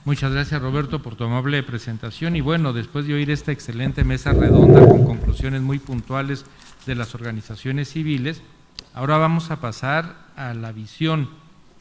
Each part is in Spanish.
Muchas gracias, Roberto, por tu amable presentación. Y bueno, después de oír esta excelente mesa redonda con conclusiones muy puntuales de las organizaciones civiles, ahora vamos a pasar a la visión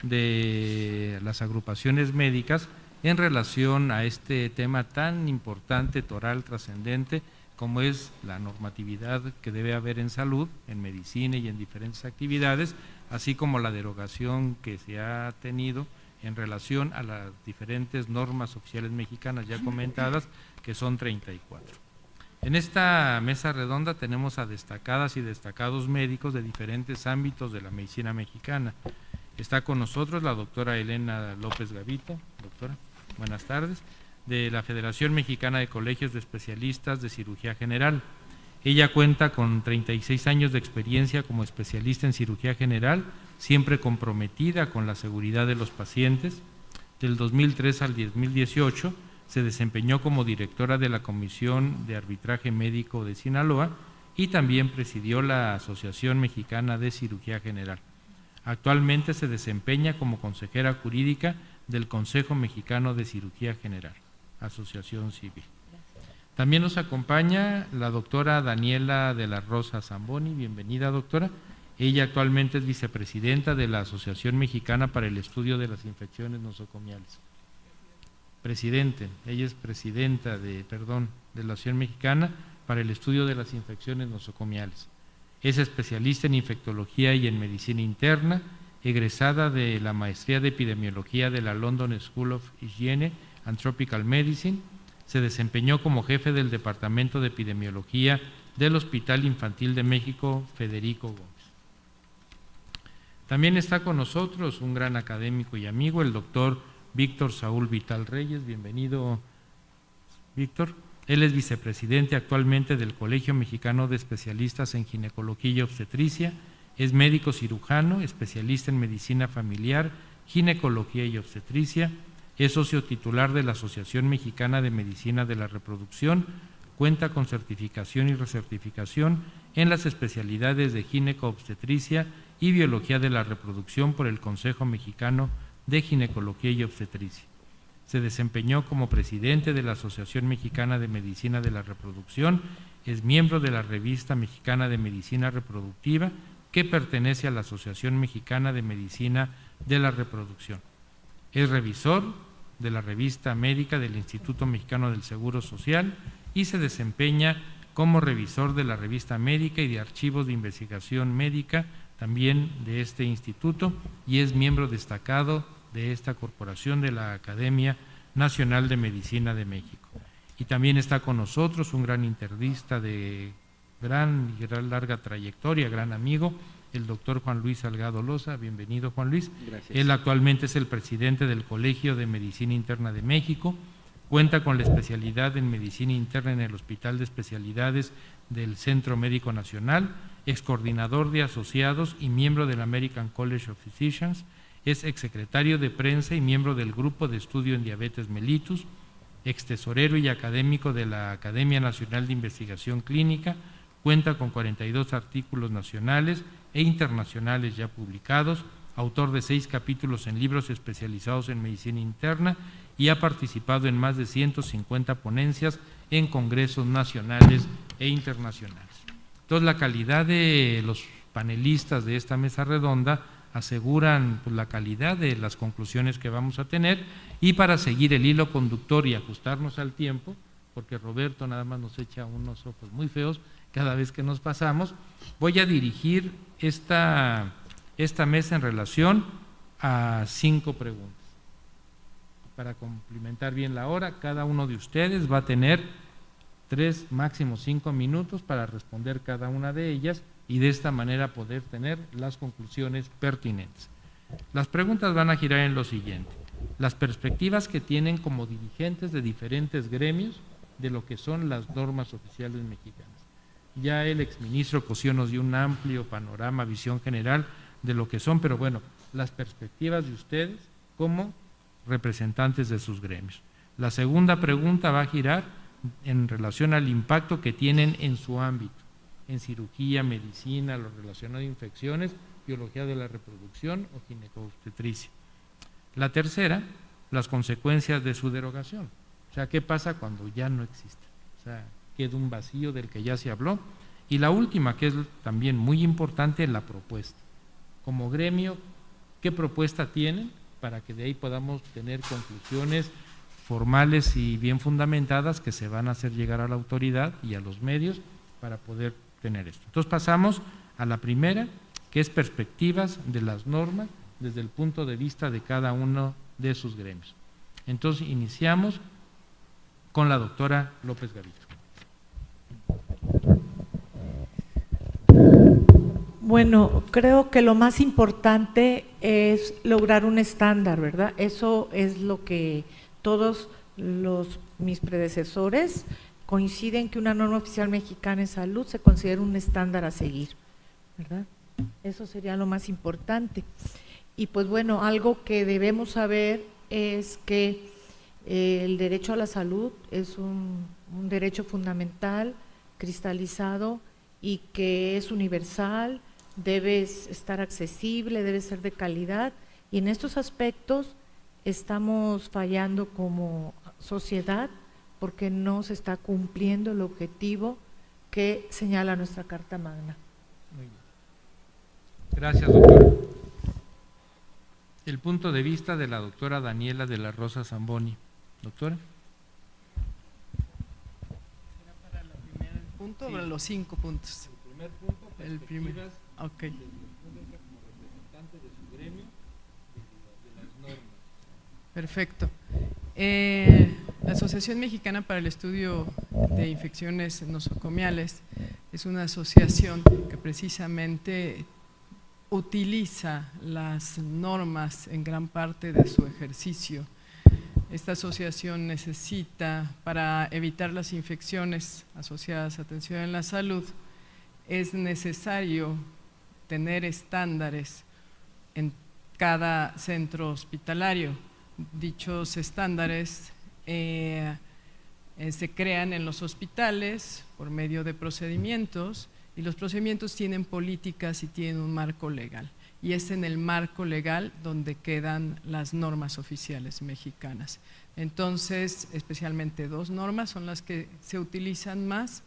de las agrupaciones médicas en relación a este tema tan importante, toral, trascendente, como es la normatividad que debe haber en salud, en medicina y en diferentes actividades, así como la derogación que se ha tenido en relación a las diferentes normas oficiales mexicanas ya comentadas, que son 34. En esta mesa redonda tenemos a destacadas y destacados médicos de diferentes ámbitos de la medicina mexicana. Está con nosotros la doctora Elena López Gavito. Doctora, buenas tardes, de la Federación Mexicana de Colegios de Especialistas de Cirugía General. Ella cuenta con 36 años de experiencia como especialista en cirugía general, siempre comprometida con la seguridad de los pacientes. Del 2003 al 2018 se desempeñó como directora de la Comisión de Arbitraje Médico de Sinaloa y también presidió la Asociación Mexicana de Cirugía General. Actualmente se desempeña como consejera jurídica del Consejo Mexicano de Cirugía General, Asociación Civil. También nos acompaña la doctora Daniela de la Rosa Zamboni. Bienvenida, doctora. Ella actualmente es vicepresidenta de la Asociación Mexicana para el Estudio de las Infecciones Nosocomiales. Ella es presidenta de la Asociación Mexicana para el Estudio de las Infecciones Nosocomiales. Es especialista en infectología y en medicina interna, egresada de la maestría de epidemiología de la London School of Hygiene and Tropical Medicine. Se desempeñó como jefe del Departamento de Epidemiología del Hospital Infantil de México, Federico Gómez. También está con nosotros un gran académico y amigo, el doctor Víctor Saúl Vital Reyes. Bienvenido, Víctor. Él es vicepresidente actualmente del Colegio Mexicano de Especialistas en Ginecología y Obstetricia, es médico cirujano, especialista en medicina familiar, ginecología y obstetricia, es socio titular de la Asociación Mexicana de Medicina de la Reproducción, cuenta con certificación y recertificación en las especialidades de gineco-obstetricia y biología de la reproducción por el Consejo Mexicano de Ginecología y Obstetricia. Se desempeñó como presidente de la Asociación Mexicana de Medicina de la Reproducción, es miembro de la Revista Mexicana de Medicina Reproductiva, que pertenece a la Asociación Mexicana de Medicina de la Reproducción. Es revisor de la revista médica del Instituto Mexicano del Seguro Social y se desempeña como revisor de la revista médica y de archivos de investigación médica también de este instituto, y es miembro destacado de esta corporación de la Academia Nacional de Medicina de México. Y también está con nosotros un gran internista de gran y larga trayectoria, gran amigo, el doctor Juan Luis Salgado Loza. Bienvenido, Juan Luis. Gracias. Él actualmente es el presidente del Colegio de Medicina Interna de México, cuenta con la especialidad en Medicina Interna en el Hospital de Especialidades del Centro Médico Nacional, ex coordinador de asociados y miembro del American College of Physicians, es exsecretario de prensa y miembro del Grupo de Estudio en Diabetes Mellitus, ex tesorero y académico de la Academia Nacional de Investigación Clínica, cuenta con 42 artículos nacionales e internacionales ya publicados, autor de 6 capítulos en libros especializados en medicina interna y ha participado en más de 150 ponencias en congresos nacionales e internacionales. Entonces, la calidad de los panelistas de esta mesa redonda aseguran la calidad de las conclusiones que vamos a tener, y para seguir el hilo conductor y ajustarnos al tiempo, porque Roberto nada más nos echa unos ojos muy feos cada vez que nos pasamos, voy a dirigir esta mesa en relación a 5 preguntas. Para complementar bien la hora, cada uno de ustedes va a tener 3, máximo 5 minutos para responder cada una de ellas y de esta manera poder tener las conclusiones pertinentes. Las preguntas van a girar en lo siguiente: las perspectivas que tienen como dirigentes de diferentes gremios de lo que son las normas oficiales mexicanas. Ya el exministro Cosío nos dio un amplio panorama, visión general de lo que son, pero bueno, las perspectivas de ustedes como representantes de sus gremios. La segunda pregunta va a girar en relación al impacto que tienen en su ámbito, en cirugía, medicina, lo relacionado a infecciones, biología de la reproducción o ginecobstetricia. La tercera las consecuencias de su derogación. O sea, ¿qué pasa cuando ya no existe? O sea, queda un vacío del que ya se habló. Y la última, que es también muy importante, la propuesta. Como gremio, ¿qué propuesta tienen para que de ahí podamos tener conclusiones formales y bien fundamentadas que se van a hacer llegar a la autoridad y a los medios para poder tener esto? Entonces pasamos a la primera, que es perspectivas de las normas desde el punto de vista de cada uno de sus gremios. Entonces iniciamos con la doctora López Gavito. Bueno, creo que lo más importante es lograr un estándar, ¿verdad? Eso es lo que todos mis predecesores coinciden, que una norma oficial mexicana en salud se considera un estándar a seguir, ¿verdad? Eso sería lo más importante. Y pues bueno, algo que debemos saber es que el derecho a la salud es un derecho fundamental, cristalizado, y que es universal, debe estar accesible, debe ser de calidad, y en estos aspectos estamos fallando como sociedad porque no se está cumpliendo el objetivo que señala nuestra Carta Magna. Muy bien. Gracias, doctora. El punto de vista de la doctora Daniela de la Rosa Zamboni. Doctora. ¿Será para el primer punto o para los 5 puntos? El primer punto, el primer. Ok. Desde su punto de vista como representante de su gremio, de las normas. Perfecto. La Asociación Mexicana para el Estudio de Infecciones Nosocomiales es una asociación que precisamente utiliza las normas en gran parte de su ejercicio. Esta asociación necesita, para evitar las infecciones asociadas a atención en la salud, es necesario tener estándares en cada centro hospitalario. Dichos estándares se crean en los hospitales por medio de procedimientos, y los procedimientos tienen políticas y tienen un marco legal, y es en el marco legal donde quedan las normas oficiales mexicanas. Entonces, especialmente 2 normas son las que se utilizan más.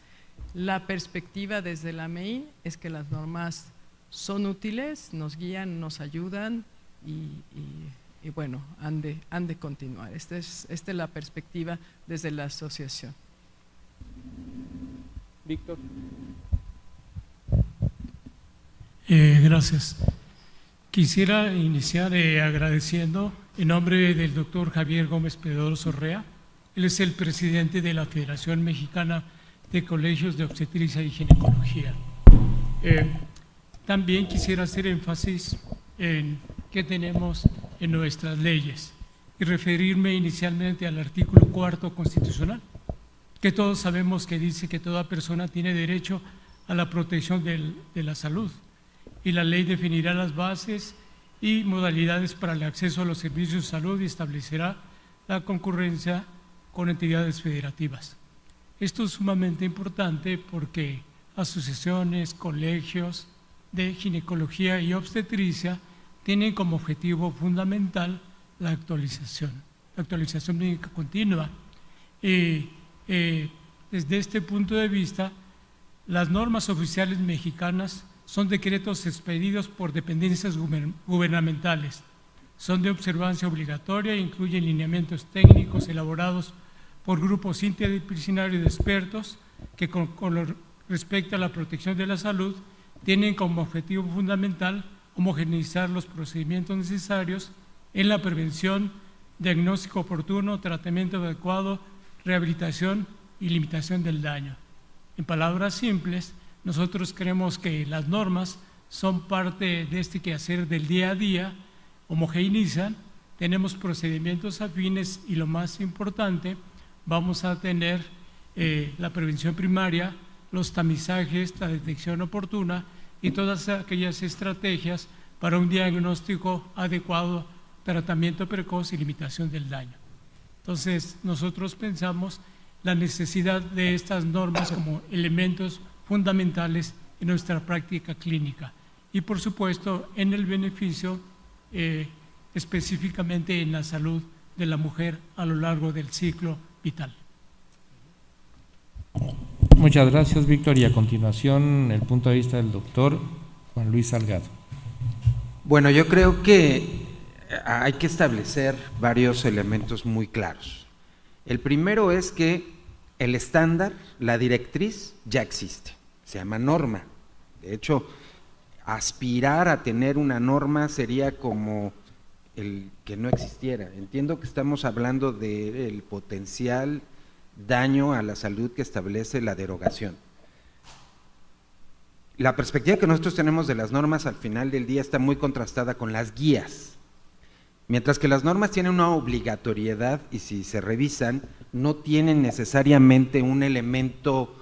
La perspectiva desde la MEIN es que las normas son útiles, nos guían, nos ayudan y bueno, han de continuar. Esta es la perspectiva desde la asociación. Víctor. Gracias. Quisiera iniciar agradeciendo en nombre del doctor Javier Gómez Pedroso Orrea. Él es el presidente de la Federación Mexicana de Colegios de Obstetricia y Ginecología. También quisiera hacer énfasis en qué tenemos en nuestras leyes y referirme inicialmente al artículo 4 constitucional, que todos sabemos que dice que toda persona tiene derecho a la protección de la salud, y la ley definirá las bases y modalidades para el acceso a los servicios de salud y establecerá la concurrencia con entidades federativas. Esto es sumamente importante porque asociaciones, colegios de ginecología y obstetricia tienen como objetivo fundamental la actualización médica continua. Desde este punto de vista, las normas oficiales mexicanas son decretos expedidos por dependencias gubernamentales, son de observancia obligatoria e incluyen lineamientos técnicos elaborados por grupos interdisciplinarios de expertos que con lo respecto a la protección de la salud tienen como objetivo fundamental homogeneizar los procedimientos necesarios en la prevención, diagnóstico oportuno, tratamiento adecuado, rehabilitación y limitación del daño. En palabras simples, nosotros creemos que las normas son parte de este quehacer del día a día, homogeneizan, tenemos procedimientos afines y lo más importante, vamos a tener la prevención primaria, los tamizajes, la detección oportuna y todas aquellas estrategias para un diagnóstico adecuado, tratamiento precoz y limitación del daño. Entonces, nosotros pensamos la necesidad de estas normas como elementos fundamentales en nuestra práctica clínica y, por supuesto, en el beneficio específicamente en la salud de la mujer a lo largo del ciclo vital. Muchas gracias, Víctor. Y a continuación, el punto de vista del doctor Juan Luis Salgado. Bueno, yo creo que hay que establecer varios elementos muy claros. El primero es que el estándar, la directriz, ya existe, se llama norma. De hecho, aspirar a tener una norma sería como el que no existiera. Entiendo que estamos hablando del potencial daño a la salud que establece la derogación. La perspectiva que nosotros tenemos de las normas al final del día está muy contrastada con las guías. Mientras que las normas tienen una obligatoriedad y si se revisan, no tienen necesariamente un elemento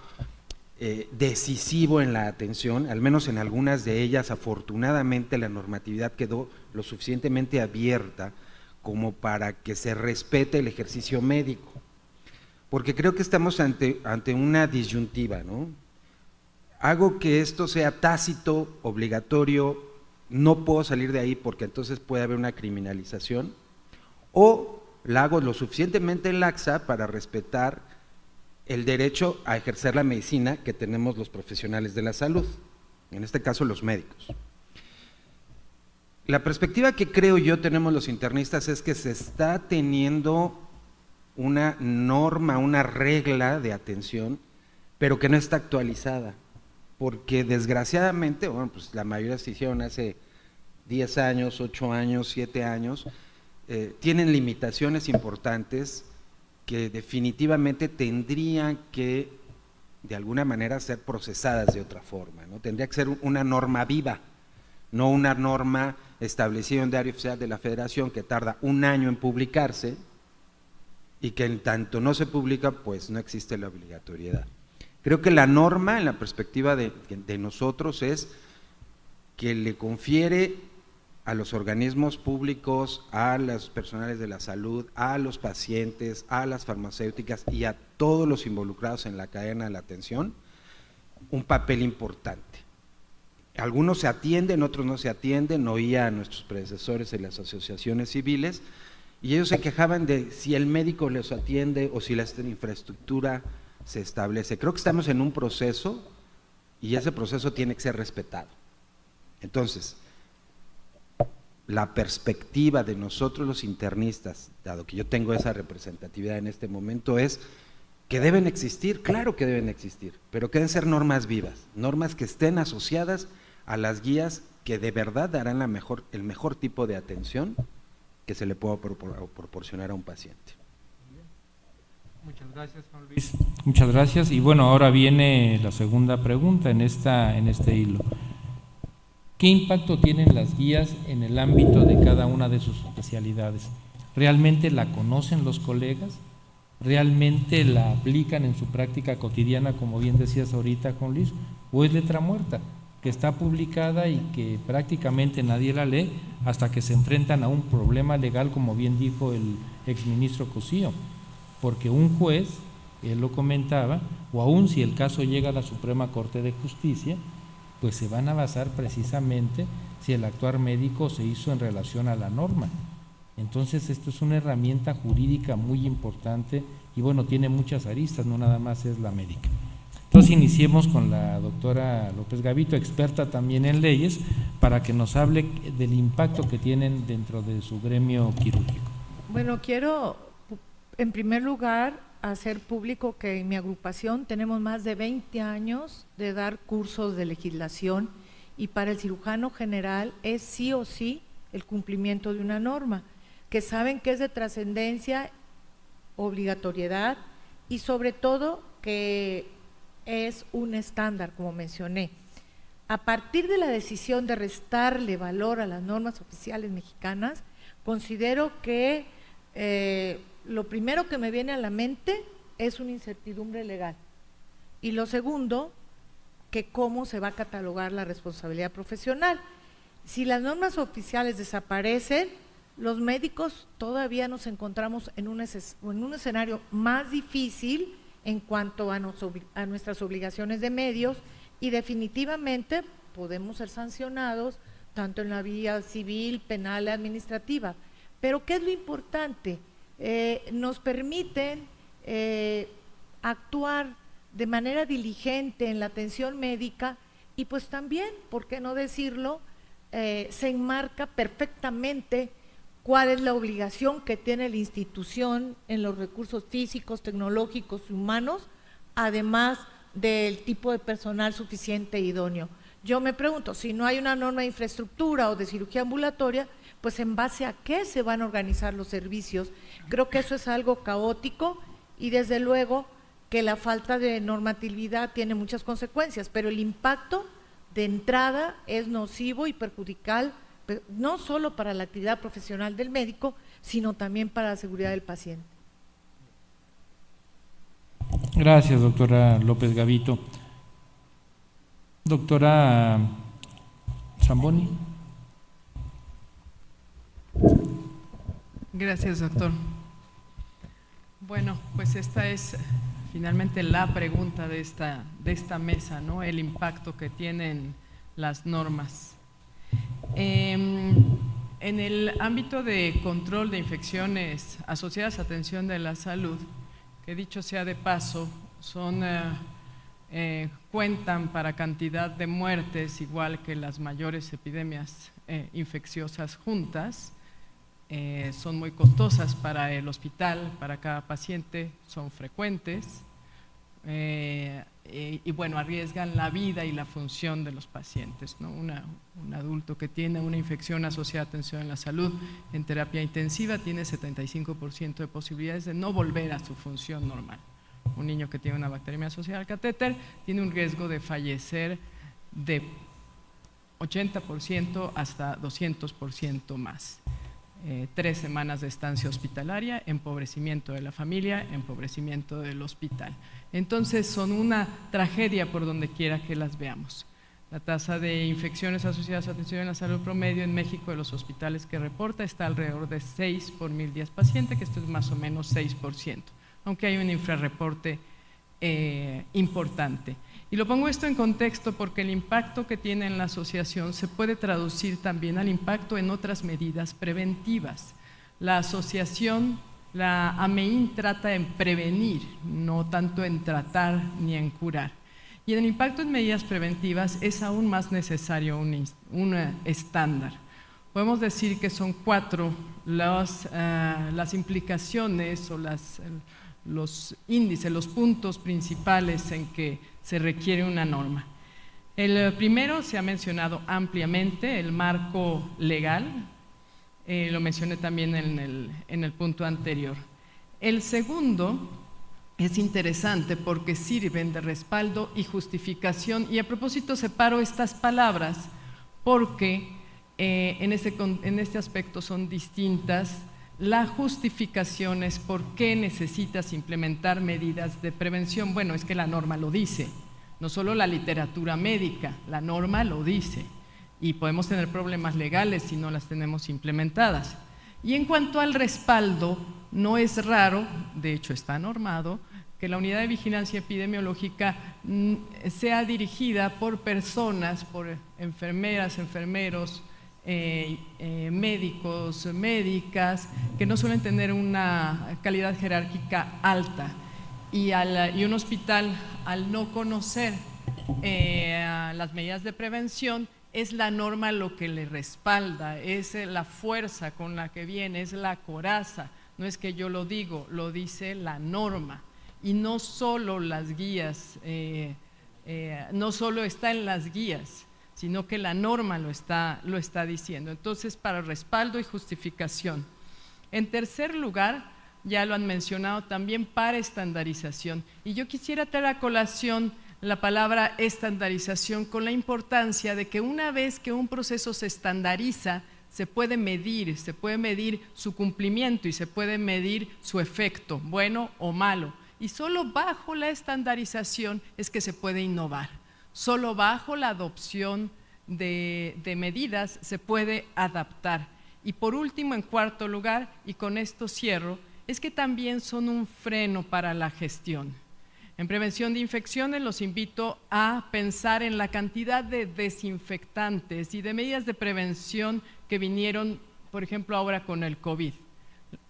decisivo en la atención, al menos en algunas de ellas, afortunadamente la normatividad quedó lo suficientemente abierta como para que se respete el ejercicio médico. Porque creo que estamos ante una disyuntiva, ¿no? Hago que esto sea tácito, obligatorio, no puedo salir de ahí porque entonces puede haber una criminalización, o la hago lo suficientemente laxa para respetar el derecho a ejercer la medicina que tenemos los profesionales de la salud, en este caso los médicos. La perspectiva que creo yo tenemos los internistas es que se está teniendo una norma, una regla de atención, pero que no está actualizada, porque desgraciadamente, bueno, pues la mayoría se hicieron hace 10 años, 8 años, 7 años, tienen limitaciones importantes que definitivamente tendrían que de alguna manera ser procesadas de otra forma, ¿no? Tendría que ser una norma viva, no una norma establecida en el Diario Oficial de la Federación que tarda 1 año en publicarse y que en tanto no se publica, pues no existe la obligatoriedad. Creo que la norma, en la perspectiva de nosotros, es que le confiere a los organismos públicos, a los personales de la salud, a los pacientes, a las farmacéuticas y a todos los involucrados en la cadena de la atención, un papel importante. Algunos se atienden, otros no se atienden, oía a nuestros predecesores en las asociaciones civiles, y ellos se quejaban de si el médico les atiende o si la infraestructura se establece. Creo que estamos en un proceso y ese proceso tiene que ser respetado. Entonces, la perspectiva de nosotros los internistas, dado que yo tengo esa representatividad en este momento, es que deben existir, claro que deben existir, pero que deben ser normas vivas, normas que estén asociadas a las guías que de verdad darán el mejor tipo de atención que se le pueda proporcionar a un paciente. Muchas gracias, Juan Luis. Muchas gracias. Y bueno, ahora viene la segunda pregunta en este hilo. ¿Qué impacto tienen las guías en el ámbito de cada una de sus especialidades? ¿Realmente la conocen los colegas? ¿Realmente la aplican en su práctica cotidiana, como bien decías ahorita, Juan Luis? ¿O es letra muerta, que está publicada y que prácticamente nadie la lee hasta que se enfrentan a un problema legal, como bien dijo el exministro Cosío? Porque un juez, él lo comentaba, o aún si el caso llega a la Suprema Corte de Justicia, pues se van a basar precisamente si el actuar médico se hizo en relación a la norma. Entonces esto es una herramienta jurídica muy importante y bueno, tiene muchas aristas, no nada más es la médica. Entonces iniciemos con la doctora López Gavito, experta también en leyes, para que nos hable del impacto que tienen dentro de su gremio quirúrgico. Bueno, quiero en primer lugar hacer público que en mi agrupación tenemos más de 20 años de dar cursos de legislación y para el cirujano general es sí o sí el cumplimiento de una norma, que saben que es de trascendencia, obligatoriedad y sobre todo que es un estándar, como mencioné. A partir de la decisión de restarle valor a las normas oficiales mexicanas, considero que lo primero que me viene a la mente es una incertidumbre legal y lo segundo, que cómo se va a catalogar la responsabilidad profesional. Si las normas oficiales desaparecen, los médicos todavía nos encontramos en un escenario más difícil en cuanto a nuestras obligaciones de medios y definitivamente podemos ser sancionados tanto en la vía civil, penal, administrativa. Pero ¿qué es lo importante? nos permiten actuar de manera diligente en la atención médica y pues también, ¿por qué no decirlo?, se enmarca perfectamente cuál es la obligación que tiene la institución en los recursos físicos, tecnológicos y humanos, además del tipo de personal suficiente e idóneo. Yo me pregunto, si no hay una norma de infraestructura o de cirugía ambulatoria, pues en base a qué se van a organizar los servicios. Creo que eso es algo caótico y desde luego que la falta de normatividad tiene muchas consecuencias, pero el impacto de entrada es nocivo y perjudicial, no solo para la actividad profesional del médico, sino también para la seguridad del paciente. Gracias, doctora López Gavito. Doctora Zamboni. Gracias, doctor. Bueno, pues esta es finalmente la pregunta de esta mesa, ¿no? El impacto que tienen las normas. En el ámbito de control de infecciones asociadas a atención de la salud, que dicho sea de paso, cuentan para cantidad de muertes igual que las mayores epidemias infecciosas juntas, son muy costosas para el hospital, para cada paciente, son frecuentes y bueno, arriesgan la vida y la función de los pacientes, ¿no? Un adulto que tiene una infección asociada a atención en la salud en terapia intensiva tiene 75% de posibilidades de no volver a su función normal. Un niño que tiene una bacteriemia asociada al catéter tiene un riesgo de fallecer de 80% hasta 200% más. 3 semanas de estancia hospitalaria, empobrecimiento de la familia, empobrecimiento del hospital. Entonces son una tragedia por donde quiera que las veamos. La tasa de infecciones asociadas a atención en la salud promedio en México de los hospitales que reporta está alrededor de 6 por 1000 días paciente, que esto es más o menos 6%, aunque hay un infrarreporte importante. Y lo pongo esto en contexto porque el impacto que tiene en la asociación se puede traducir también al impacto en otras medidas preventivas. La asociación, la AMEIN, trata en prevenir, no tanto en tratar ni en curar. Y en el impacto en medidas preventivas es aún más necesario un estándar. Podemos decir que son 4 las implicaciones o los índices, los puntos principales en que se requiere una norma. El primero se ha mencionado ampliamente, el marco legal, lo mencioné también en el punto anterior. El segundo es interesante porque sirven de respaldo y justificación, y a propósito separo estas palabras porque en este aspecto son distintas. La justificación es por qué necesitas implementar medidas de prevención. Bueno, es que la norma lo dice, no solo la literatura médica, la norma lo dice y podemos tener problemas legales si no las tenemos implementadas. Y en cuanto al respaldo, no es raro, de hecho está normado, que la unidad de vigilancia epidemiológica sea dirigida por personas, por enfermeras, enfermeros, médicos, médicas, que no suelen tener una calidad jerárquica alta y un hospital, al no conocer las medidas de prevención, es la norma lo que le respalda, es la fuerza con la que viene, es la coraza, no es que yo lo digo, lo dice la norma. Y no solo las guías, no solo está en las guías, sino que la norma lo está diciendo. Entonces, para respaldo y justificación. En tercer lugar, ya lo han mencionado también, para estandarización. Y yo quisiera traer a colación la palabra estandarización con la importancia de que una vez que un proceso se estandariza, se puede medir su cumplimiento y se puede medir su efecto, bueno o malo. Y solo bajo la estandarización es que se puede innovar. Solo bajo la adopción de medidas se puede adaptar. Y por último, en cuarto lugar, y con esto cierro, es que también son un freno para la gestión. En prevención de infecciones los invito a pensar en la cantidad de desinfectantes y de medidas de prevención que vinieron, por ejemplo, ahora con el COVID.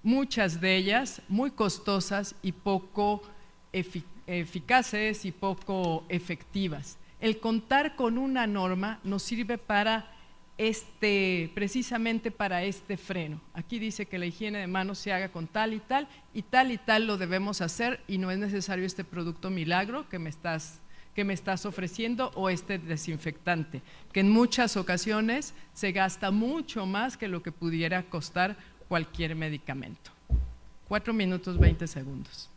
muchas de ellas muy costosas y poco eficaces y poco efectivas. El contar con una norma nos sirve para precisamente para este freno. Aquí dice que la higiene de manos se haga con tal y tal lo debemos hacer, y no es necesario este producto milagro que me estás ofreciendo, o este desinfectante, que en muchas ocasiones se gasta mucho más que lo que pudiera costar cualquier medicamento. 4 minutos 20 segundos.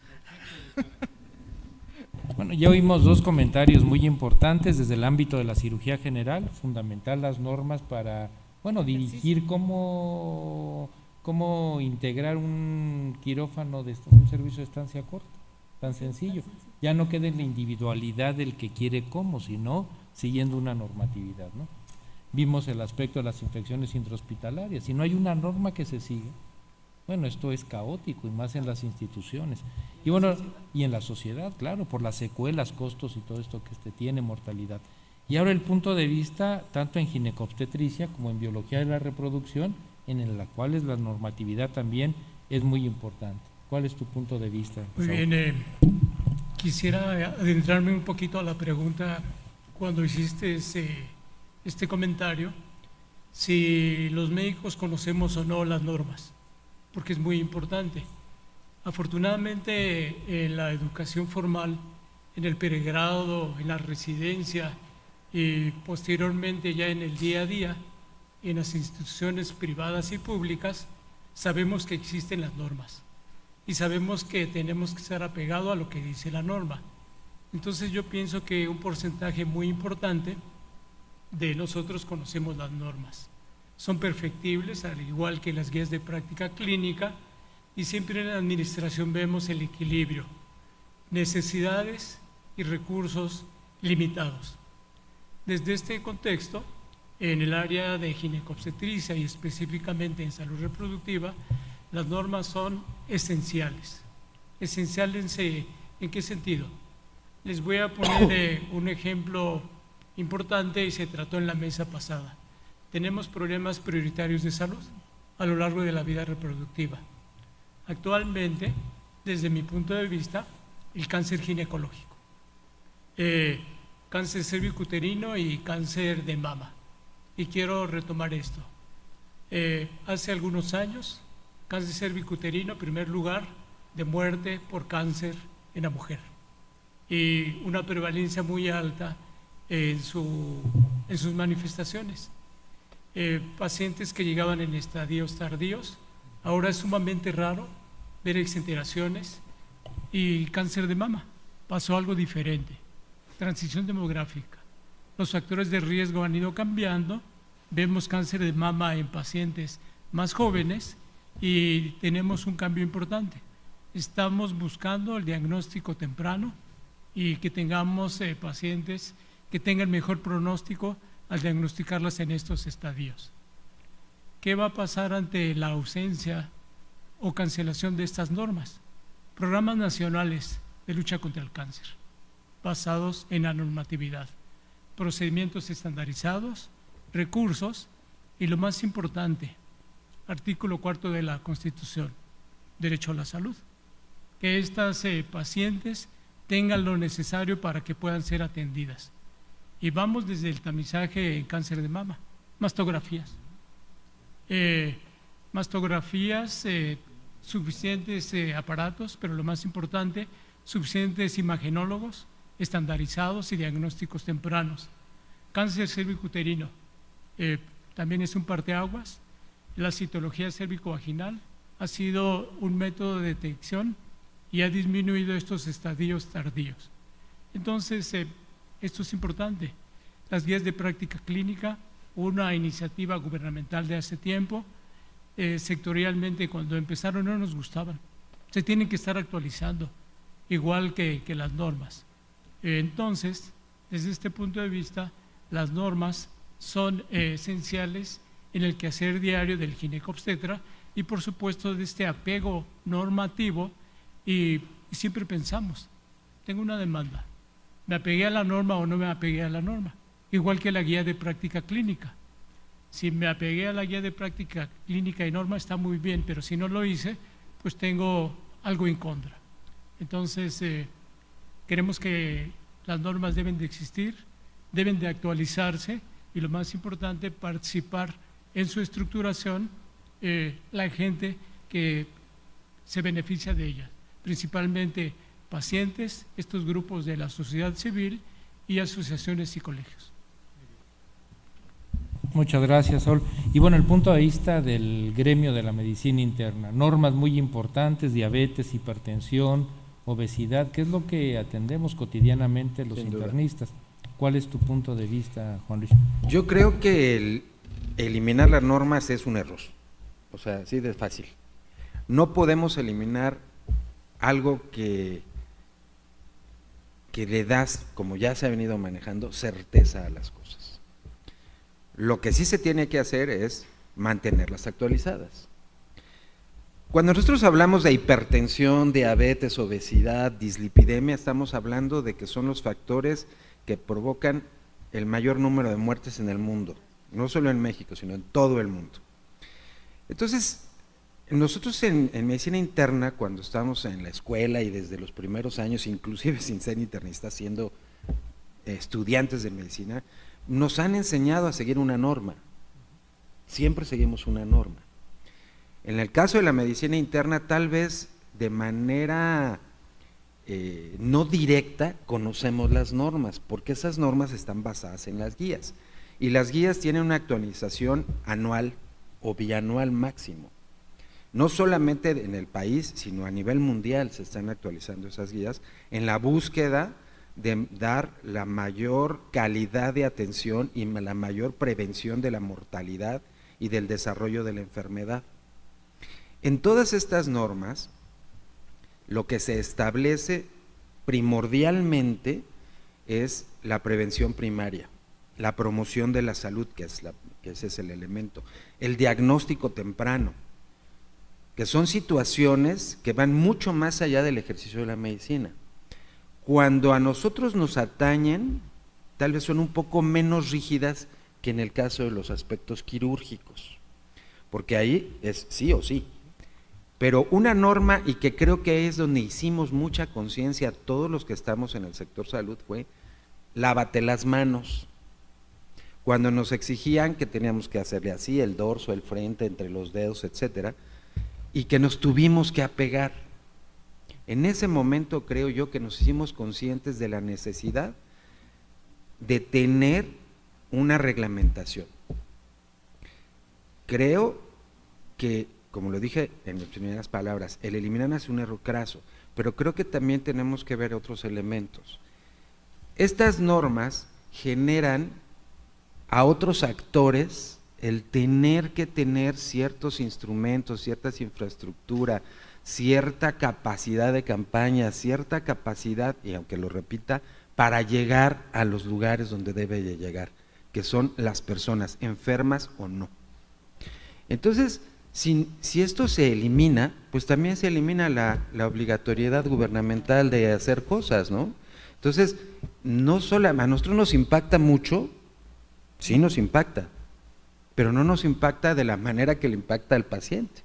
Bueno, ya oímos dos comentarios muy importantes desde el ámbito de la cirugía general, fundamental las normas para, bueno, dirigir cómo integrar un quirófano, un servicio de estancia corta, tan sencillo. Ya no queda en la individualidad del que quiere cómo, sino siguiendo una normatividad, ¿no? Vimos el aspecto de las infecciones intrahospitalarias. Si no hay una norma que se sigue, bueno, esto es caótico, y más en las instituciones. Y bueno, y en la sociedad, claro, por las secuelas, costos y todo esto que tiene, mortalidad. Y ahora el punto de vista, tanto en ginecobstetricia como en biología de la reproducción, en la cual la normatividad también es muy importante. ¿Cuál es tu punto de vista? Muy bien, quisiera adentrarme un poquito a la pregunta cuando hiciste este comentario, si los médicos conocemos o no las normas, porque es muy importante. Afortunadamente, en la educación formal, en el pregrado, en la residencia y posteriormente ya en el día a día, en las instituciones privadas y públicas, sabemos que existen las normas y sabemos que tenemos que estar apegados a lo que dice la norma. Entonces yo pienso que un porcentaje muy importante de nosotros conocemos las normas. Son perfectibles, al igual que las guías de práctica clínica, y siempre en la administración vemos el equilibrio, necesidades y recursos limitados. Desde este contexto, en el área de ginecobstetricia y específicamente en salud reproductiva, las normas son esenciales. ¿Esenciales en qué sentido? Les voy a poner un ejemplo importante y se trató en la mesa pasada. Tenemos problemas prioritarios de salud a lo largo de la vida reproductiva. Actualmente, desde mi punto de vista, el cáncer ginecológico, cáncer cervicuterino y cáncer de mama. Y quiero retomar esto. Hace algunos años, cáncer cervicuterino, primer lugar de muerte por cáncer en la mujer, y una prevalencia muy alta en sus manifestaciones. Pacientes que llegaban en estadios tardíos, ahora es sumamente raro ver exenteraciones. Y cáncer de mama, pasó algo diferente, transición demográfica. Los factores de riesgo han ido cambiando, vemos cáncer de mama en pacientes más jóvenes y tenemos un cambio importante. Estamos buscando el diagnóstico temprano y que tengamos pacientes que tengan mejor pronóstico al diagnosticarlas en estos estadios. ¿Qué va a pasar ante la ausencia o cancelación de estas normas? Programas nacionales de lucha contra el cáncer, basados en la normatividad, procedimientos estandarizados, recursos y lo más importante, artículo 4 de la Constitución, derecho a la salud, que estas pacientes tengan lo necesario para que puedan ser atendidas. Y vamos desde el tamizaje en cáncer de mama, mastografías, suficientes aparatos, pero lo más importante, suficientes imagenólogos estandarizados y diagnósticos tempranos. Cáncer cervicuterino, también es un parteaguas. La citología cérvico-vaginal ha sido un método de detección y ha disminuido estos estadios tardíos. Entonces, esto es importante. Las guías de práctica clínica, una iniciativa gubernamental de hace tiempo, sectorialmente cuando empezaron no nos gustaban. Se tienen que estar actualizando, igual que las normas. Entonces, desde este punto de vista, las normas son esenciales en el quehacer diario del ginecobstetra y por supuesto de este apego normativo y siempre pensamos, tengo una demanda, ¿me apegué a la norma o no me apegué a la norma? Igual que la guía de práctica clínica. Si me apegué a la guía de práctica clínica y norma está muy bien, pero si no lo hice, pues tengo algo en contra. Entonces, creemos que las normas deben de existir, deben de actualizarse y lo más importante, participar en su estructuración la gente que se beneficia de ellas, principalmente pacientes, estos grupos de la sociedad civil y asociaciones y colegios. Muchas gracias, Saúl. Y bueno, el punto de vista del gremio de la medicina interna, normas muy importantes, diabetes, hipertensión, obesidad, ¿qué es lo que atendemos cotidianamente los internistas? ¿Cuál es tu punto de vista, Juan Luis? Yo creo que el eliminar las normas es un error, o sea, así de fácil. No podemos eliminar algo que le das, como ya se ha venido manejando, certeza a las cosas. Lo que sí se tiene que hacer es mantenerlas actualizadas. Cuando nosotros hablamos de hipertensión, diabetes, obesidad, dislipidemia, estamos hablando de que son los factores que provocan el mayor número de muertes en el mundo, no solo en México, sino en todo el mundo. Entonces, nosotros en medicina interna, cuando estábamos en la escuela y desde los primeros años, inclusive sin ser internistas, siendo estudiantes de medicina, nos han enseñado a seguir una norma. Siempre seguimos una norma. En el caso de la medicina interna, tal vez de manera no directa conocemos las normas, porque esas normas están basadas en las guías. Y las guías tienen una actualización anual o bianual máximo. No solamente en el país, sino a nivel mundial se están actualizando esas guías en la búsqueda de dar la mayor calidad de atención y la mayor prevención de la mortalidad y del desarrollo de la enfermedad. En todas estas normas, lo que se establece primordialmente es la prevención primaria, la promoción de la salud, que ese es el elemento, el diagnóstico temprano, que son situaciones que van mucho más allá del ejercicio de la medicina. Cuando a nosotros nos atañen, tal vez son un poco menos rígidas que en el caso de los aspectos quirúrgicos, porque ahí es sí o sí. Pero una norma, y que creo que es donde hicimos mucha conciencia todos los que estamos en el sector salud, fue lávate las manos. Cuando nos exigían que teníamos que hacerle así, el dorso, el frente, entre los dedos, etcétera, y que nos tuvimos que apegar. En ese momento creo yo que nos hicimos conscientes de la necesidad de tener una reglamentación. Creo que, como lo dije en mis primeras palabras, el eliminar es un error craso, pero creo que también tenemos que ver otros elementos. Estas normas generan a otros actores el tener que tener ciertos instrumentos, ciertas infraestructura, cierta capacidad de campaña, cierta capacidad, y aunque lo repita, para llegar a los lugares donde debe de llegar, que son las personas, enfermas o no. Entonces, si esto se elimina, pues también se elimina la obligatoriedad gubernamental de hacer cosas, ¿no? Entonces, no solo a nosotros nos impacta mucho, sí nos impacta, pero no nos impacta de la manera que le impacta al paciente,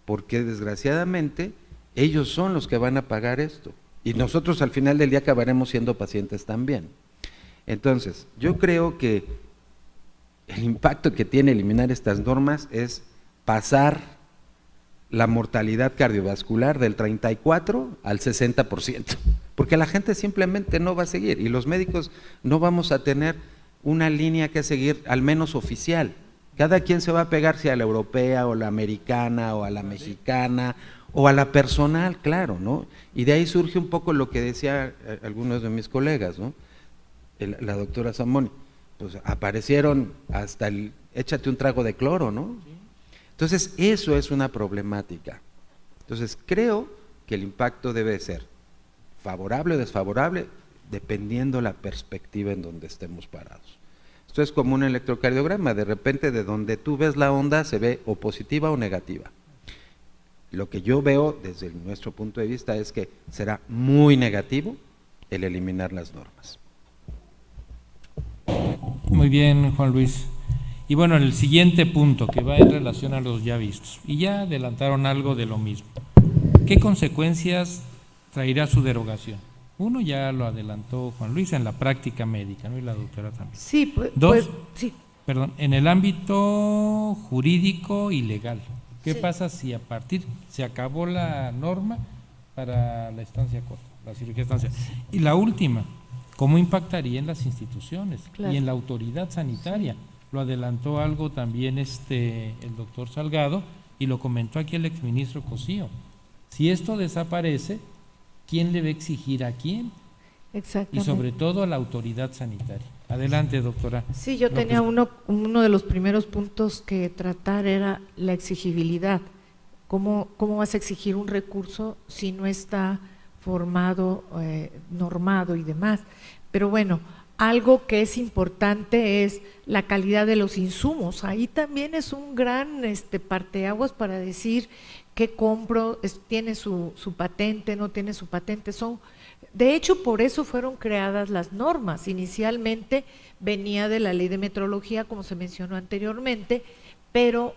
porque desgraciadamente ellos son los que van a pagar esto, y nosotros al final del día acabaremos siendo pacientes también. Entonces, yo creo que el impacto que tiene eliminar estas normas es pasar la mortalidad cardiovascular del 34 al 60%, porque la gente simplemente no va a seguir, y los médicos no vamos a tener una línea que seguir, al menos oficial. Cada quien se va a pegar, si a la europea o la americana o a la mexicana o a la personal, claro, ¿no? Y de ahí surge un poco lo que decía algunos de mis colegas, ¿no? La doctora Zamoni, pues aparecieron hasta el échate un trago de cloro, ¿no? Entonces eso es una problemática. Entonces creo que el impacto debe ser favorable o desfavorable dependiendo la perspectiva en donde estemos parados. Esto es como un electrocardiograma, de repente de donde tú ves la onda se ve o positiva o negativa. Lo que yo veo desde nuestro punto de vista es que será muy negativo el eliminar las normas. Muy bien, Juan Luis. Y bueno, el siguiente punto que va en relación a los ya vistos, y ya adelantaron algo de lo mismo. ¿Qué consecuencias traerá su derogación? Uno ya lo adelantó Juan Luis en la práctica médica, ¿no? Y la doctora también. Sí, pues, Dos, sí. perdón, en el ámbito jurídico y legal. ¿Qué Sí. pasa si a partir, se acabó la norma para la estancia corta, la cirugía estancia? Y la última, ¿cómo impactaría en las instituciones Claro. y en la autoridad sanitaria? Lo adelantó algo también el doctor Salgado y lo comentó aquí el exministro Cosío. Si esto desaparece, ¿quién le va a exigir a quién? Y Exactamente. sobre todo a la autoridad sanitaria. Adelante, doctora. Sí, yo tenía uno de los primeros puntos que tratar era la exigibilidad. ¿Cómo vas a exigir un recurso si no está formado, normado y demás? Pero bueno, algo que es importante es la calidad de los insumos. Ahí también es un gran parteaguas para decir qué compro, tiene su patente, no tiene su patente. De hecho, por eso fueron creadas las normas. Inicialmente venía de la ley de metrología, como se mencionó anteriormente, pero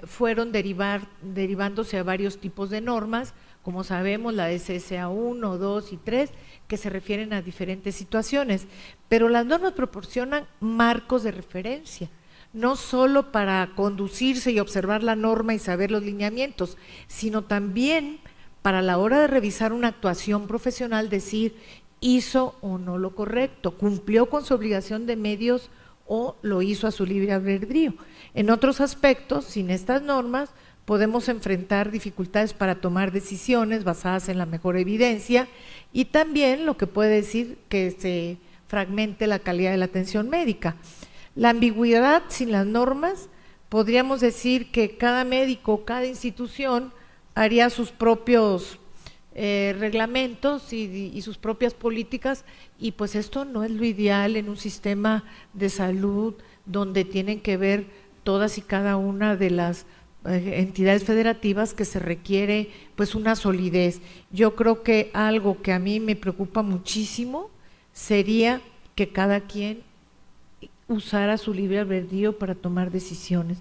fueron derivándose a varios tipos de normas, como sabemos, la SSA 1, 2 y 3, que se refieren a diferentes situaciones. Pero las normas proporcionan marcos de referencia, no solo para conducirse y observar la norma y saber los lineamientos, sino también para la hora de revisar una actuación profesional, decir hizo o no lo correcto, cumplió con su obligación de medios o lo hizo a su libre albedrío. En otros aspectos, sin estas normas, podemos enfrentar dificultades para tomar decisiones basadas en la mejor evidencia y también lo que puede decir que se fragmente la calidad de la atención médica. La ambigüedad sin las normas, podríamos decir que cada médico, cada institución haría sus propios reglamentos y sus propias políticas, y pues esto no es lo ideal en un sistema de salud donde tienen que ver todas y cada una de las entidades federativas, que se requiere pues una solidez. Yo creo que algo que a mí me preocupa muchísimo sería que cada quien usara su libre albedrío para tomar decisiones.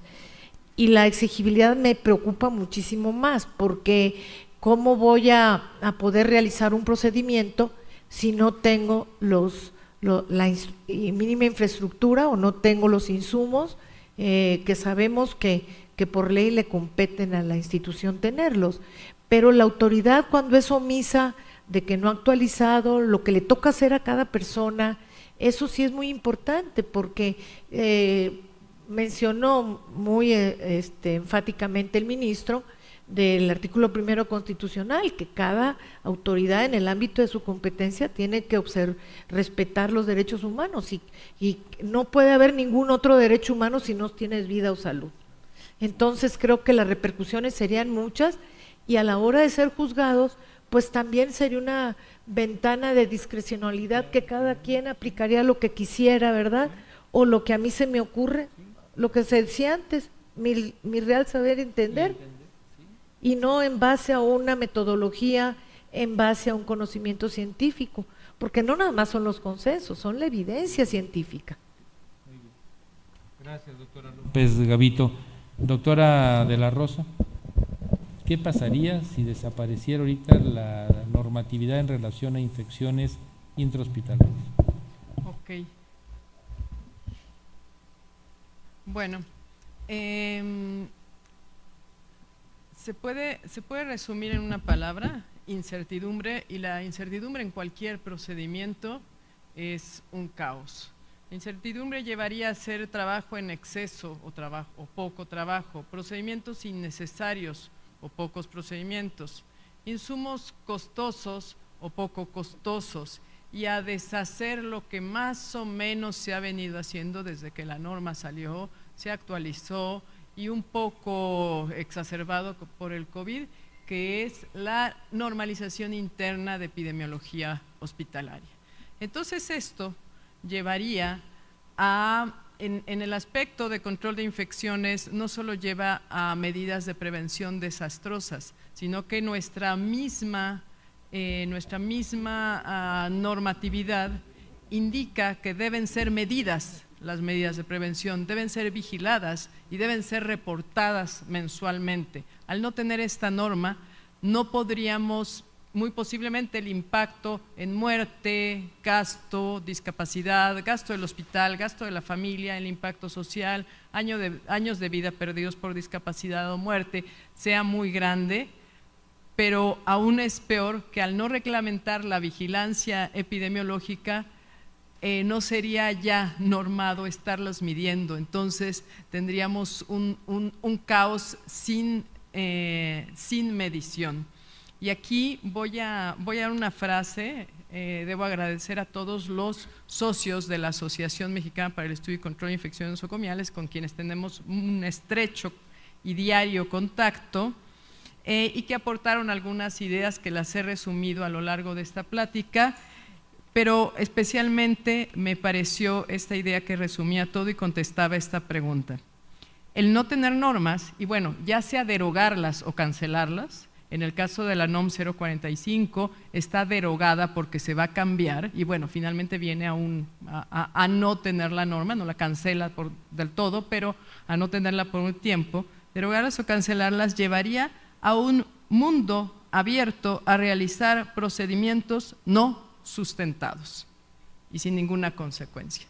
Y la exigibilidad me preocupa muchísimo más, porque ¿cómo voy a poder realizar un procedimiento si no tengo la mínima infraestructura o no tengo los insumos que sabemos que por ley le competen a la institución tenerlos? Pero la autoridad, cuando es omisa de que no ha actualizado lo que le toca hacer a cada persona, eso sí es muy importante, porque mencionó muy enfáticamente el ministro del artículo 1 constitucional, que cada autoridad en el ámbito de su competencia tiene que respetar los derechos humanos, y no puede haber ningún otro derecho humano si no tienes vida o salud. Entonces creo que las repercusiones serían muchas, y a la hora de ser juzgados pues también sería una ventana de discrecionalidad, que cada quien aplicaría lo que quisiera, ¿verdad? O lo que a mí se me ocurre, lo que se decía antes, mi real saber entender, y no en base a una metodología, en base a un conocimiento científico, porque no nada más son los consensos, son la evidencia científica. Gracias, doctora López Gavito. Doctora de la Rosa, ¿qué pasaría si desapareciera ahorita la normatividad en relación a infecciones intrahospitalarias? Ok. Bueno, se puede resumir en una palabra: incertidumbre, y la incertidumbre en cualquier procedimiento es un caos. La incertidumbre llevaría a hacer trabajo en exceso o poco trabajo, procedimientos innecesarios o pocos procedimientos, insumos costosos o poco costosos, y a deshacer lo que más o menos se ha venido haciendo desde que la norma salió, se actualizó y un poco exacerbado por el COVID, que es la normalización interna de epidemiología hospitalaria. Entonces esto llevaría en el aspecto de control de infecciones, no solo lleva a medidas de prevención desastrosas, sino que nuestra misma normatividad indica que deben ser medidas las medidas de prevención, deben ser vigiladas y deben ser reportadas mensualmente. Al no tener esta norma, no podríamos, muy posiblemente el impacto en muerte, gasto, discapacidad, gasto del hospital, gasto de la familia, el impacto social, años de vida perdidos por discapacidad o muerte, sea muy grande, pero aún es peor que al no reglamentar la vigilancia epidemiológica, no sería ya normado estarlos midiendo. Entonces tendríamos un caos sin medición. Y aquí voy a dar una frase. Debo agradecer a todos los socios de la Asociación Mexicana para el Estudio y Control de Infecciones Nosocomiales, con quienes tenemos un estrecho y diario contacto, y que aportaron algunas ideas que las he resumido a lo largo de esta plática, pero especialmente me pareció esta idea que resumía todo y contestaba esta pregunta. El no tener normas, y bueno, ya sea derogarlas o cancelarlas. En el caso de la NOM 045 está derogada porque se va a cambiar y bueno, finalmente viene a no tener la norma, no la cancela del todo, pero a no tenerla por un tiempo. Derogarlas o cancelarlas llevaría a un mundo abierto a realizar procedimientos no sustentados y sin ninguna consecuencia.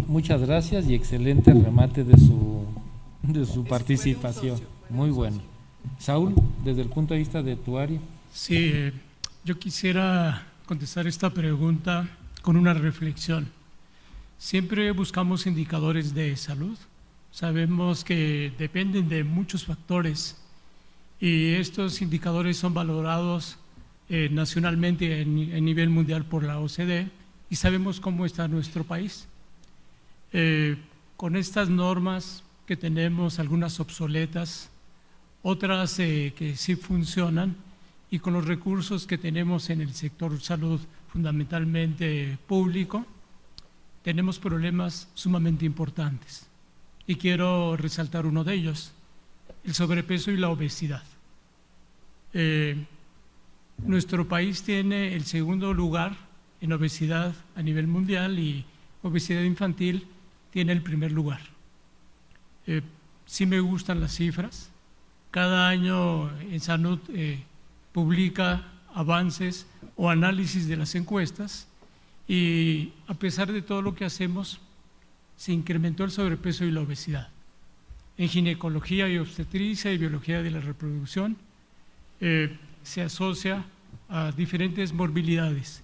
Muchas gracias y excelente remate de su participación. Muy bueno. Saúl, desde el punto de vista de tu área. Sí, yo quisiera contestar esta pregunta con una reflexión. Siempre buscamos indicadores de salud. Sabemos que dependen de muchos factores y estos indicadores son valorados nacionalmente en nivel mundial por la OCDE y sabemos cómo está nuestro país. Con estas normas que tenemos, algunas obsoletas, otras que sí funcionan, y con los recursos que tenemos en el sector salud, fundamentalmente público, tenemos problemas sumamente importantes. Y quiero resaltar uno de ellos, el sobrepeso y la obesidad. Nuestro país tiene el segundo lugar en obesidad a nivel mundial y obesidad infantil tiene el primer lugar. Sí me gustan las cifras. Cada año en salud publica avances o análisis de las encuestas y a pesar de todo lo que hacemos, se incrementó el sobrepeso y la obesidad. En ginecología y obstetricia y biología de la reproducción se asocia a diferentes morbilidades.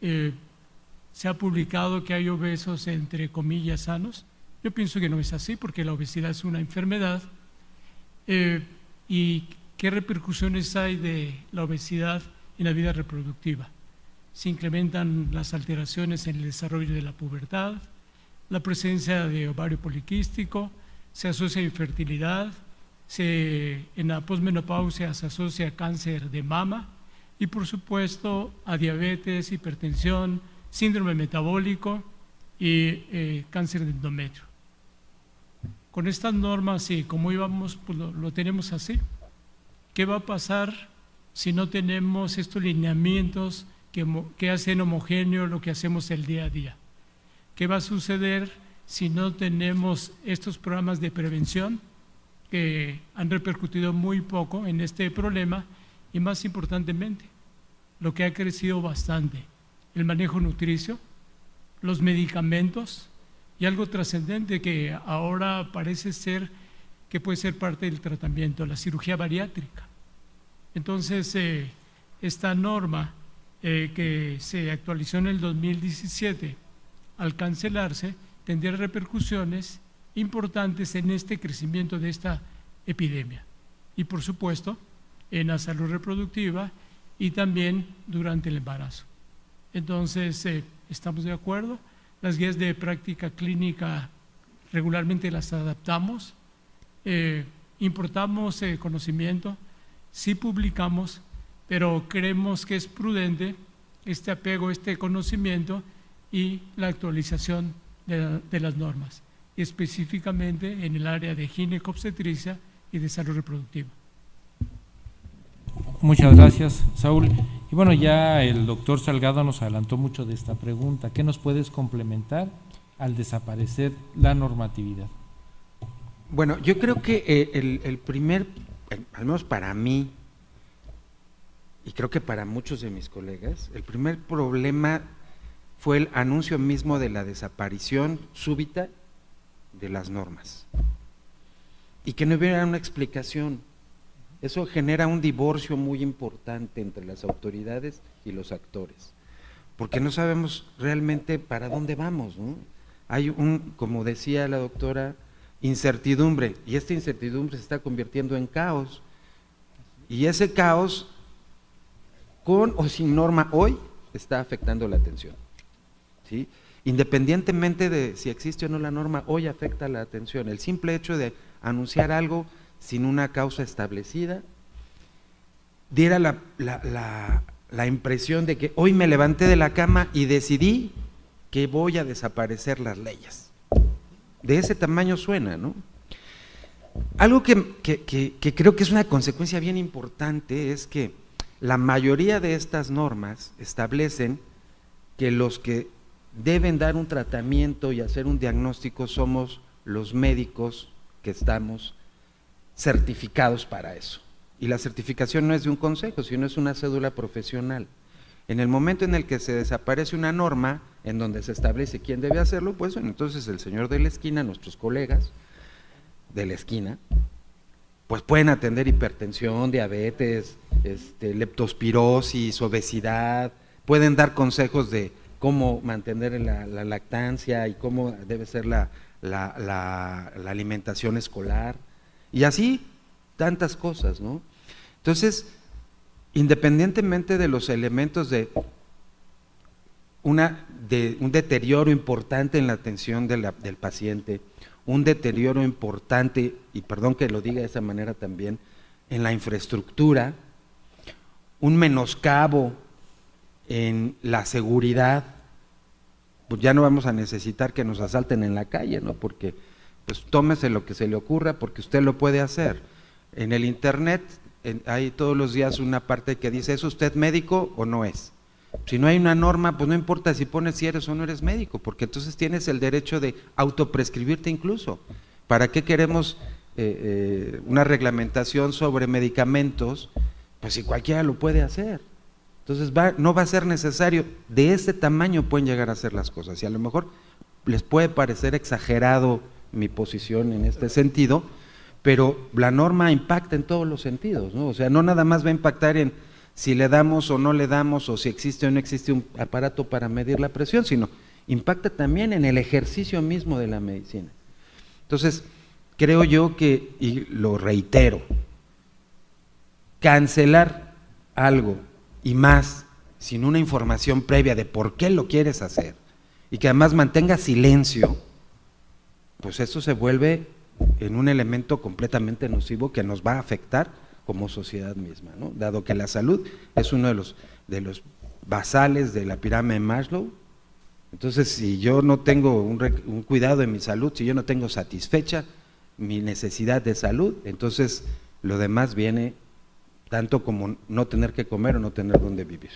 Se ha publicado que hay obesos entre comillas sanos. Yo pienso que no es así porque la obesidad es una enfermedad. ¿Y qué repercusiones hay de la obesidad en la vida reproductiva? Se incrementan las alteraciones en el desarrollo de la pubertad, la presencia de ovario poliquístico, se asocia a infertilidad, en la posmenopausia se asocia a cáncer de mama y por supuesto a diabetes, hipertensión, síndrome metabólico y cáncer de endometrio. Con estas normas, y como íbamos, pues lo tenemos así. ¿Qué va a pasar si no tenemos estos lineamientos que hacen homogéneo lo que hacemos el día a día? ¿Qué va a suceder si no tenemos estos programas de prevención que han repercutido muy poco en este problema? Y más importantemente, lo que ha crecido bastante, el manejo nutricio, los medicamentos y algo trascendente que ahora parece ser que puede ser parte del tratamiento, la cirugía bariátrica. Entonces, esta norma que se actualizó en el 2017, al cancelarse, tendría repercusiones importantes en este crecimiento de esta epidemia y por supuesto en la salud reproductiva y también durante el embarazo. Entonces, estamos de acuerdo, las guías de práctica clínica regularmente las adaptamos, importamos conocimiento, sí publicamos, pero creemos que es prudente este apego, este conocimiento y la actualización de las normas, y específicamente en el área de ginecobstetricia y de salud reproductiva. Muchas gracias, Saúl. Y bueno, ya el doctor Salgado nos adelantó mucho de esta pregunta. ¿Qué nos puedes complementar al desaparecer la normatividad? Bueno, yo creo que el primer, al menos para mí, y creo que para muchos de mis colegas, el primer problema fue el anuncio mismo de la desaparición súbita de las normas y que no hubiera una explicación. Eso genera un divorcio muy importante entre las autoridades y los actores, porque no sabemos realmente para dónde vamos, ¿no? Hay como decía la doctora, incertidumbre, y esta incertidumbre se está convirtiendo en caos, y ese caos, con o sin norma hoy, está afectando la atención, ¿sí? Independientemente de si existe o no la norma, hoy afecta la atención. El simple hecho de anunciar algo sin una causa establecida, diera la impresión de que hoy me levanté de la cama y decidí que voy a desaparecer las leyes. De ese tamaño suena, ¿no? Algo que creo que es una consecuencia bien importante es que la mayoría de estas normas establecen que los que deben dar un tratamiento y hacer un diagnóstico somos los médicos que estamos certificados para eso. Y la certificación no es de un consejo, sino es una cédula profesional. En el momento en el que se desaparece una norma en donde se establece quién debe hacerlo, pues entonces el señor de la esquina, nuestros colegas de la esquina, pues pueden atender hipertensión, diabetes, leptospirosis, obesidad, pueden dar consejos de cómo mantener la lactancia y cómo debe ser la alimentación escolar, y así tantas cosas, ¿no? Entonces, independientemente de los elementos de un deterioro importante en la atención del paciente, un deterioro importante, y perdón que lo diga de esa manera también, en la infraestructura, un menoscabo en la seguridad, pues ya no vamos a necesitar que nos asalten en la calle, ¿no? Porque pues tómese lo que se le ocurra porque usted lo puede hacer. En el internet hay todos los días una parte que dice, ¿es usted médico o no es? Si no hay una norma, pues no importa si pones si eres o no eres médico, porque entonces tienes el derecho de autoprescribirte incluso. ¿Para qué queremos una reglamentación sobre medicamentos? Pues si cualquiera lo puede hacer. Entonces no va a ser necesario, de este tamaño pueden llegar a hacer las cosas, y a lo mejor les puede parecer exagerado mi posición en este sentido, pero la norma impacta en todos los sentidos, ¿no? O sea, no nada más va a impactar en si le damos o no le damos, o si existe o no existe un aparato para medir la presión, sino impacta también en el ejercicio mismo de la medicina. Entonces, creo yo que, y lo reitero, cancelar algo y más sin una información previa de por qué lo quieres hacer y que además mantenga silencio, pues eso se vuelve en un elemento completamente nocivo que nos va a afectar como sociedad misma, ¿no? Dado que la salud es uno de los basales de la pirámide de Maslow. Entonces, si yo no tengo un cuidado de mi salud, si yo no tengo satisfecha mi necesidad de salud, entonces lo demás viene tanto como no tener que comer o no tener dónde vivir.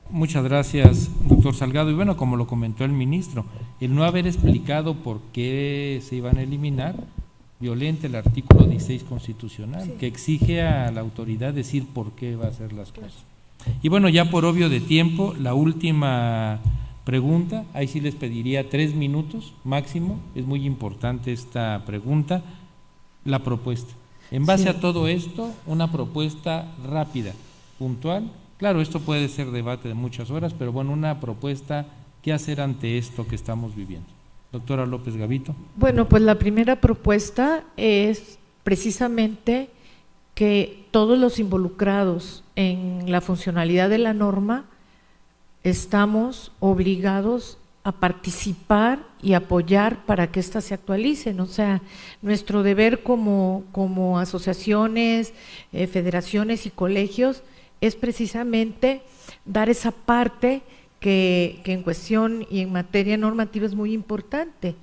Muchas gracias, doctor Salgado. Y bueno, como lo comentó el ministro, el no haber explicado por qué se iban a eliminar violenta el artículo 16 constitucional, sí, que exige a la autoridad decir por qué va a hacer las cosas. Y bueno, ya por obvio de tiempo, la última pregunta, ahí sí les pediría 3 minutos máximo, es muy importante esta pregunta, la propuesta. En base a todo esto, una propuesta rápida, puntual. Claro, esto puede ser debate de muchas horas, pero bueno, una propuesta, ¿qué hacer ante esto que estamos viviendo? Doctora López Gavito. Bueno, pues la primera propuesta es precisamente que todos los involucrados en la funcionalidad de la norma estamos obligados a participar y apoyar para que éstas se actualicen. O sea, nuestro deber como asociaciones, federaciones y colegios es precisamente dar esa parte que en cuestión y en materia normativa es muy importante.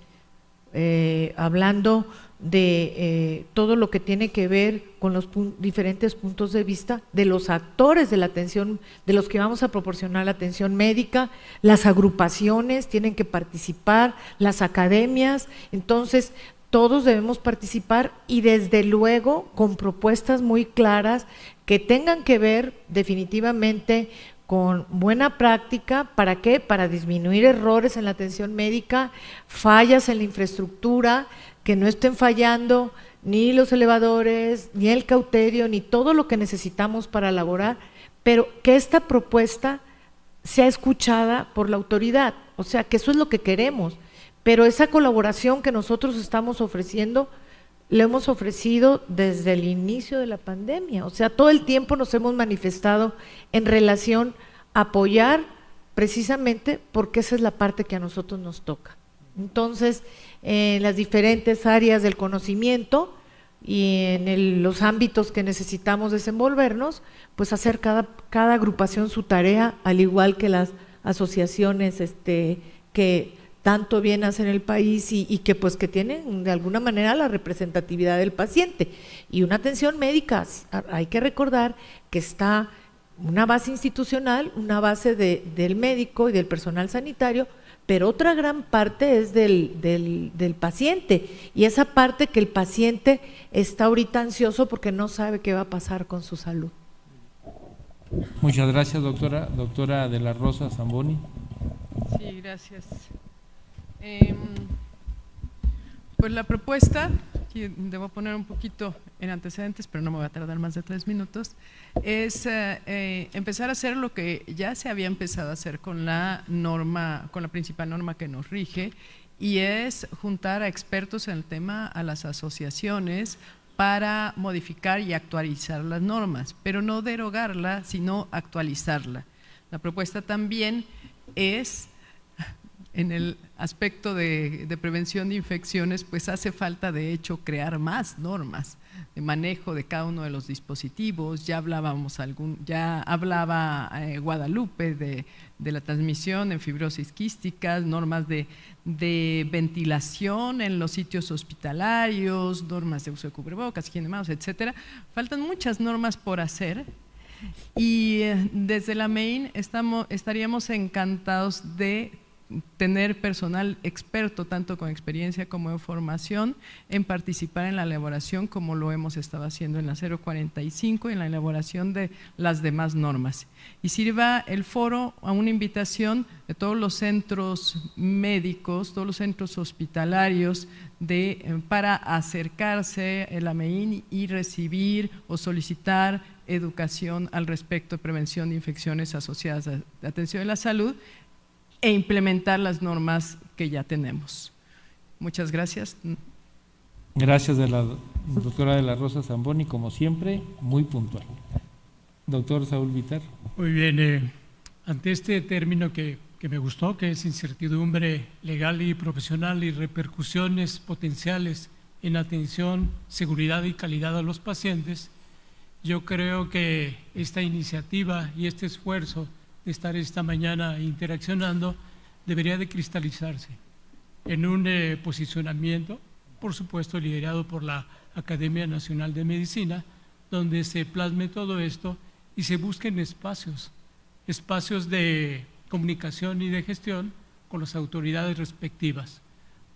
hablando de todo lo que tiene que ver con los diferentes puntos de vista de los actores de la atención, de los que vamos a proporcionar la atención médica, las agrupaciones tienen que participar, las academias, entonces todos debemos participar y desde luego con propuestas muy claras que tengan que ver definitivamente con buena práctica. ¿Para qué? Para disminuir errores en la atención médica, fallas en la infraestructura, que no estén fallando ni los elevadores, ni el cauterio, ni todo lo que necesitamos para elaborar, pero que esta propuesta sea escuchada por la autoridad, o sea, que eso es lo que queremos, pero esa colaboración que nosotros estamos ofreciendo, lo hemos ofrecido desde el inicio de la pandemia, o sea, todo el tiempo nos hemos manifestado en relación a apoyar precisamente porque esa es la parte que a nosotros nos toca. Entonces, en las diferentes áreas del conocimiento y en los ámbitos que necesitamos desenvolvernos, pues hacer cada agrupación su tarea, al igual que las asociaciones que tanto bien hacen el país y que pues que tienen de alguna manera la representatividad del paciente. Y una atención médica, hay que recordar que está una base institucional, una base del médico y del personal sanitario, pero otra gran parte es del paciente, y esa parte que el paciente está ahorita ansioso porque no sabe qué va a pasar con su salud. Muchas gracias, doctora. Doctora de la Rosa Zamboni. Sí, gracias. Pues la propuesta, aquí debo poner un poquito en antecedentes, pero no me va a tardar más de 3 minutos, es empezar a hacer lo que ya se había empezado a hacer con la norma, con la principal norma que nos rige, y es juntar a expertos en el tema, a las asociaciones, para modificar y actualizar las normas, pero no derogarla, sino actualizarla. La propuesta también es, en el aspecto de prevención de infecciones, pues hace falta de hecho crear más normas de manejo de cada uno de los dispositivos. Ya hablaba Guadalupe de la transmisión en fibrosis quística, normas de ventilación en los sitios hospitalarios, normas de uso de cubrebocas, higiene de manos, etcétera. Faltan muchas normas por hacer. Y desde la MEIN estaríamos encantados de tener personal experto, tanto con experiencia como en formación, en participar en la elaboración, como lo hemos estado haciendo en la 045 y en la elaboración de las demás normas. Y sirva el foro a una invitación de todos los centros médicos, todos los centros hospitalarios, para acercarse a la MEIN y recibir o solicitar educación al respecto de prevención de infecciones asociadas a la atención de la salud, e implementar las normas que ya tenemos. Muchas gracias. Gracias de la doctora de la Rosa Zamboni, como siempre, muy puntual. Doctor Saúl Vitar. Muy bien, ante este término que me gustó, que es incertidumbre legal y profesional y repercusiones potenciales en atención, seguridad y calidad a los pacientes, yo creo que esta iniciativa y este esfuerzo de estar esta mañana interaccionando debería de cristalizarse en un posicionamiento, por supuesto liderado por la Academia Nacional de Medicina, donde se plasme todo esto y se busquen espacios de comunicación y de gestión con las autoridades respectivas,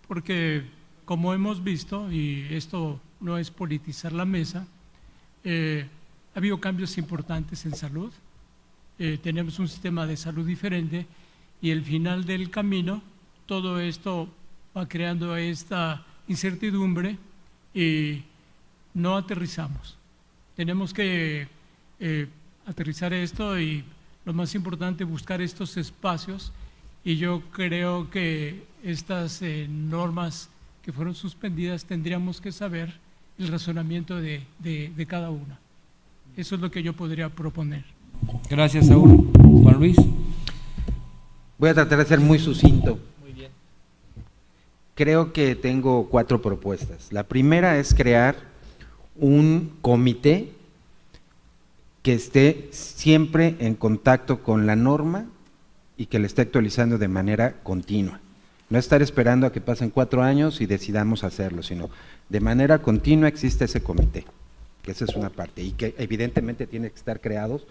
porque como hemos visto, y esto no es politizar la mesa, ha habido cambios importantes en salud. Tenemos un sistema de salud diferente y al final del camino todo esto va creando esta incertidumbre y no aterrizamos. Tenemos que aterrizar esto y lo más importante, buscar estos espacios, y yo creo que estas normas que fueron suspendidas tendríamos que saber el razonamiento de cada una. Eso es lo que yo podría proponer. Gracias, Saúl. Juan Luis. Voy a tratar de ser muy sucinto. Muy bien. Creo que tengo 4 propuestas. La primera es crear un comité que esté siempre en contacto con la norma y que la esté actualizando de manera continua. No estar esperando a que pasen 4 años y decidamos hacerlo, sino de manera continua existe ese comité, que esa es una parte, y que evidentemente tiene que estar creados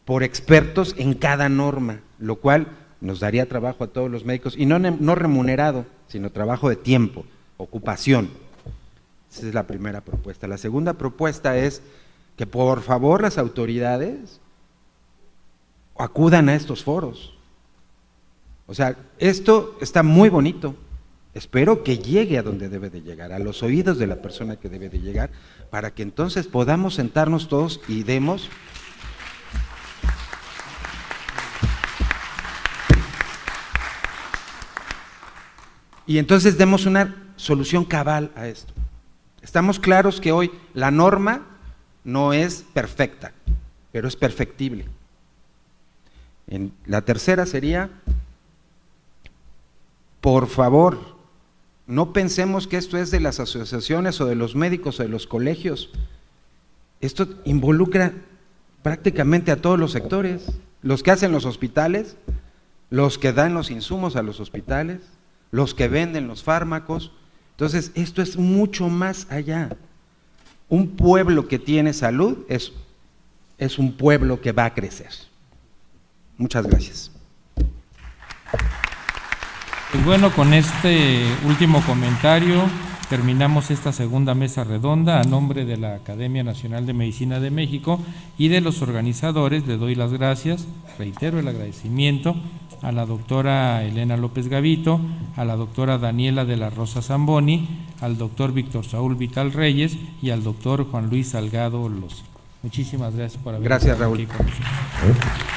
por expertos en cada norma, lo cual nos daría trabajo a todos los médicos, y no remunerado, sino trabajo de tiempo, ocupación. Esa es la primera propuesta. La segunda propuesta es que por favor las autoridades acudan a estos foros. O sea, esto está muy bonito, espero que llegue a donde debe de llegar, a los oídos de la persona que debe de llegar, para que entonces podamos sentarnos todos y demos una solución cabal a esto. Estamos claros que hoy la norma no es perfecta, pero es perfectible. La tercera sería, por favor, no pensemos que esto es de las asociaciones o de los médicos o de los colegios. Esto involucra prácticamente a todos los sectores, los que hacen los hospitales, los que dan los insumos a los hospitales, los que venden los fármacos. Entonces, esto es mucho más allá. Un pueblo que tiene salud es un pueblo que va a crecer. Muchas gracias. Pues bueno, con este último comentario terminamos esta segunda mesa redonda. A nombre de la Academia Nacional de Medicina de México y de los organizadores, le doy las gracias, reitero el agradecimiento a la doctora Elena López Gavito, a la doctora Daniela de la Rosa Zamboni, al doctor Víctor Saúl Vital Reyes y al doctor Juan Luis Salgado Loza. Muchísimas gracias por haber estado aquí con nosotros.